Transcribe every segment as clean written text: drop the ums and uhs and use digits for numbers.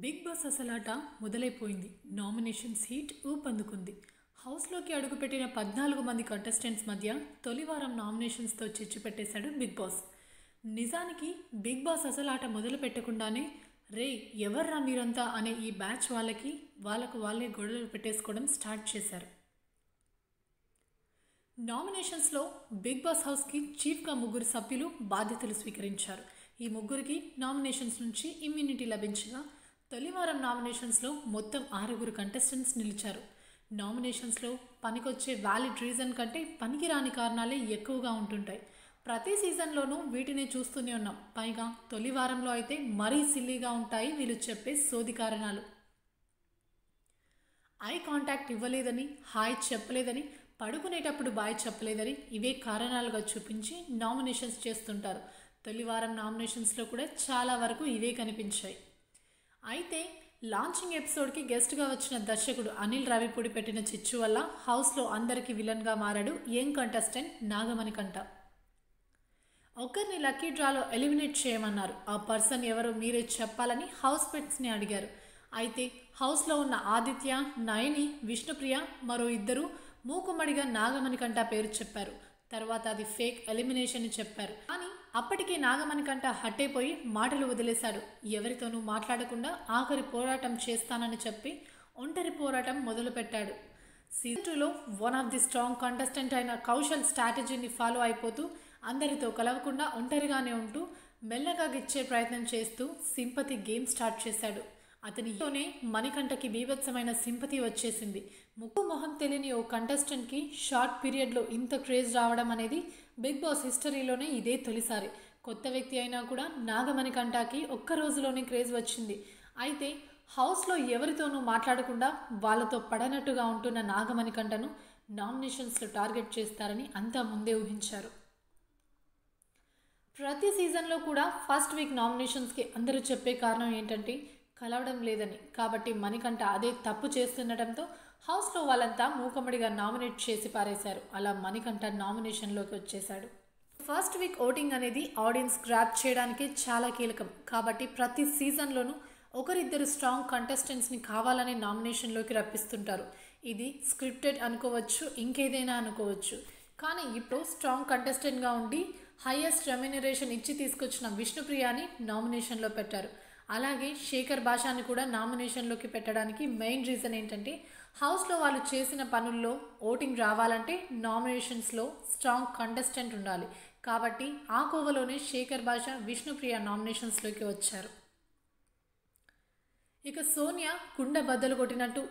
Big Boss అసలాట మొదలైపోయింది. Nominations heat ఊపందుకుంది. హౌస్లోకి అడుగుపెట్టిన 14 మంది కంటెస్టెంట్స్ మధ్య తొలి వారం నామినేషన్స్తో చిచ్చు పెట్టేశాడు బిగ్ బాస్. నిజానికి బిగ్ బాస్ అసలాట మొదలు పెట్టకుండానే రే ఎవర్రా మీరంతా అనే ఈ బ్యాచ్ వాళ్ళకు వాళ్ళే గొడవలు పెట్టేసుకోవడం స్టార్ట్ చేశారు. నామినేషన్స్లో బిగ్ బాస్ హౌస్కి చీఫ్గా 3 సభ్యులు బాధ్యతలు స్వీకరించారు. ఈ 3కి నామినేషన్స్ నుంచి ఇమ్యూనిటీ లభించగా తొలి వారం నామినేషన్స్లో మొత్తం 6 కంటెస్టెంట్స్ నిలిచారు. నామినేషన్స్లో పనికొచ్చే వ్యాలిడ్ రీజన్ కంటే పనికిరాని కారణాలే ఎక్కువగా ఉంటుంటాయి. ప్రతి సీజన్లోనూ వీటిని చూస్తూనే ఉన్నాం. పైగా తొలి వారంలో అయితే మరీ సిల్లీగా ఉంటాయి వీళ్ళు చెప్పే సోది కారణాలు. ఐ కాంటాక్ట్ ఇవ్వలేదని, హాయ్ చెప్పలేదని, పడుకునేటప్పుడు బాయ్ చెప్పలేదని ఇవే కారణాలుగా చూపించి నామినేషన్స్ చేస్తుంటారు. తొలి వారం నామినేషన్స్లో కూడా చాలా వరకు ఇవే కనిపించాయి. అయితే లాంచింగ్ ఎపిసోడ్కి గెస్ట్గా వచ్చిన దర్శకుడు అనిల్ రావిపూడి పెట్టిన చిచ్చు వల్ల హౌస్లో అందరికీ విలన్గా మారాడు యంగ్ కంటెస్టెంట్ నాగమణికంఠ. ఒకరిని లక్కీ డ్రాలో ఎలిమినేట్ చేయమన్నారు. ఆ పర్సన్ ఎవరో మీరే చెప్పాలని హౌస్ మేట్స్ని అడిగారు. అయితే హౌస్లో ఉన్న ఆదిత్య, నయని, విష్ణుప్రియ మరో 2 మూకుమ్మడిగా నాగమణికంఠ పేరు చెప్పారు. తర్వాత అది ఫేక్ ఎలిమినేషన్ చెప్పారు. కానీ అప్పటికే నాగమణికంఠ హట్ అయిపోయి మాటలు వదిలేశాడు. ఎవరితోనూ మాట్లాడకుండా ఆఖరి పోరాటం చేస్తానని చెప్పి ఒంటరి పోరాటం మొదలుపెట్టాడు. సీజన్ 2లో one of the strong contestant అయిన కౌశల్ స్ట్రాటజీని ఫాలో అయిపోతూ అందరితో కలవకుండా ఒంటరిగానే ఉంటూ మెల్లగా గిచ్చే ప్రయత్నం చేస్తూ సింపతి గేమ్ స్టార్ట్ చేశాడు. అతనితోనే మణికంఠకి బీభత్సమైన సింపతి వచ్చేసింది. ముక్కు మొహం తెలియని ఓ కంటెస్టెంట్కి షార్ట్ పీరియడ్లో ఇంత క్రేజ్ రావడం అనేది బిగ్ బాస్ హిస్టరీలోనే ఇదే తొలిసారి. కొత్త వ్యక్తి అయినా కూడా నాగమణికంఠకి ఒక్క రోజులోనే క్రేజ్ వచ్చింది. అయితే హౌస్లో ఎవరితోనూ మాట్లాడకుండా వాళ్ళతో పడనట్టుగా ఉంటున్న నాగమణికంఠను నామినేషన్స్లో టార్గెట్ చేస్తారని అంతా ముందే ఊహించారు. ప్రతి సీజన్లో కూడా ఫస్ట్ వీక్ నామినేషన్స్కి అందరూ చెప్పే కారణం ఏంటంటే కలవడం లేదని. కాబట్టి మణికంఠ అదే తప్పు చేస్తుండటంతో హౌస్లో వాళ్ళంతా మూకమ్మడిగా నామినేట్ చేసి పారేశారు. అలా మణికంఠ నామినేషన్లోకి వచ్చేశాడు. ఫస్ట్ వీక్ ఓటింగ్ అనేది ఆడియన్స్ గ్రాప్ చేయడానికి చాలా కీలకం. కాబట్టి ప్రతి సీజన్లోనూ ఒకరిద్దరు స్ట్రాంగ్ కంటెస్టెంట్స్ని కావాలనే నామినేషన్లోకి రప్పిస్తుంటారు. ఇది స్క్రిప్టెడ్ అనుకోవచ్చు, ఇంకేదైనా అనుకోవచ్చు. కానీ ఇప్పుడు స్ట్రాంగ్ కంటెస్టెంట్గా ఉండి హైయెస్ట్ రెమ్యునరేషన్ ఇచ్చి తీసుకొచ్చిన విష్ణుప్రియాని నామినేషన్లో పెట్టారు. అలాగే శేఖర్ భాషాని కూడా నామినేషన్లోకి పెట్టడానికి మెయిన్ రీజన్ ఏంటంటే హౌస్లో వాళ్ళు చేసిన పనుల్లో ఓటింగ్ రావాలంటే నామినేషన్స్లో స్ట్రాంగ్ కంటెస్టెంట్ ఉండాలి. కాబట్టి ఆ కోవలోనే శేఖర్ భాష, విష్ణుప్రియ నామినేషన్స్లోకి వచ్చారు. ఇక సోనియా కుండ బద్దలు కొట్టినట్టు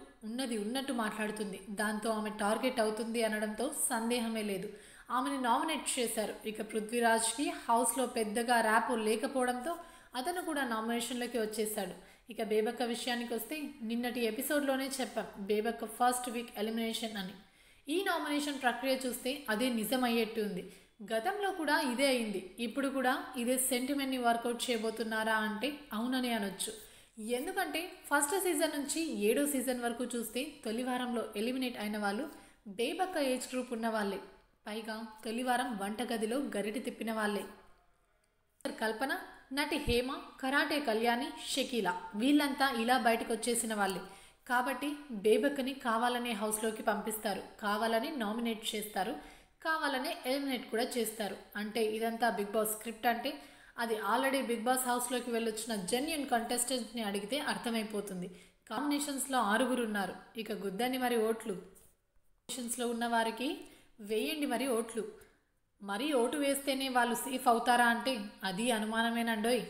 ఉన్నట్టు మాట్లాడుతుంది. దాంతో ఆమె టార్గెట్ అవుతుంది అనడంతో సందేహమే లేదు. ఆమెను నామినేట్ చేశారు. ఇక పృథ్వీరాజ్కి హౌస్లో పెద్దగా ర్యాపో లేకపోవడంతో అతను కూడా నామినేషన్లోకి వచ్చేశాడు. ఇక బేబక్క విషయానికి వస్తే నిన్నటి ఎపిసోడ్లోనే చెప్పాం బేబక్క ఫస్ట్ వీక్ ఎలిమినేషన్ అని. ఈ నామినేషన్ ప్రక్రియ చూస్తే అదే నిజమయ్యేట్టు ఉంది. గతంలో కూడా ఇదే అయింది. ఇప్పుడు కూడా ఇదే సెంటిమెంట్ని వర్కౌట్ చేయబోతున్నారా అంటే అవునని అనొచ్చు. ఎందుకంటే ఫస్ట్ సీజన్ నుంచి 7వ సీజన్ వరకు చూస్తే తొలి వారంలో ఎలిమినేట్ అయిన వాళ్ళు బేబక్క ఏజ్ గ్రూప్ ఉన్న వాళ్ళే. పైగా తొలి వారం వంటగదిలో గరిటె తిప్పిన వాళ్ళే. కల్పన, నటి హేమ, కరాటే కళ్యాణి, షకీలా వీళ్ళంతా ఇలా బయటకు వచ్చేసిన వాళ్ళే. కాబట్టి బేబక్కని కావాలనే హౌస్లోకి పంపిస్తారు, కావాలని నామినేట్ చేస్తారు, కావాలనే ఎలిమినేట్ కూడా చేస్తారు. అంటే ఇదంతా బిగ్ బాస్ స్క్రిప్ట్ అంటే అది ఆల్రెడీ బిగ్ బాస్ హౌస్లోకి వెళ్ళొచ్చిన జెన్యూన్ కంటెస్టెంట్ని అడిగితే అర్థమైపోతుంది. కాంబినేషన్స్లో 6 ఉన్నారు. ఇక గుద్దని మరి ఓట్లు. కాంబినేషన్స్లో ఉన్న వారికి వేయండి మరి ఓట్లు. మరి ఓటు వేస్తేనే వాళ్ళు సేఫ్ అవుతారా అంటే అది అనుమానమేనండోయ్.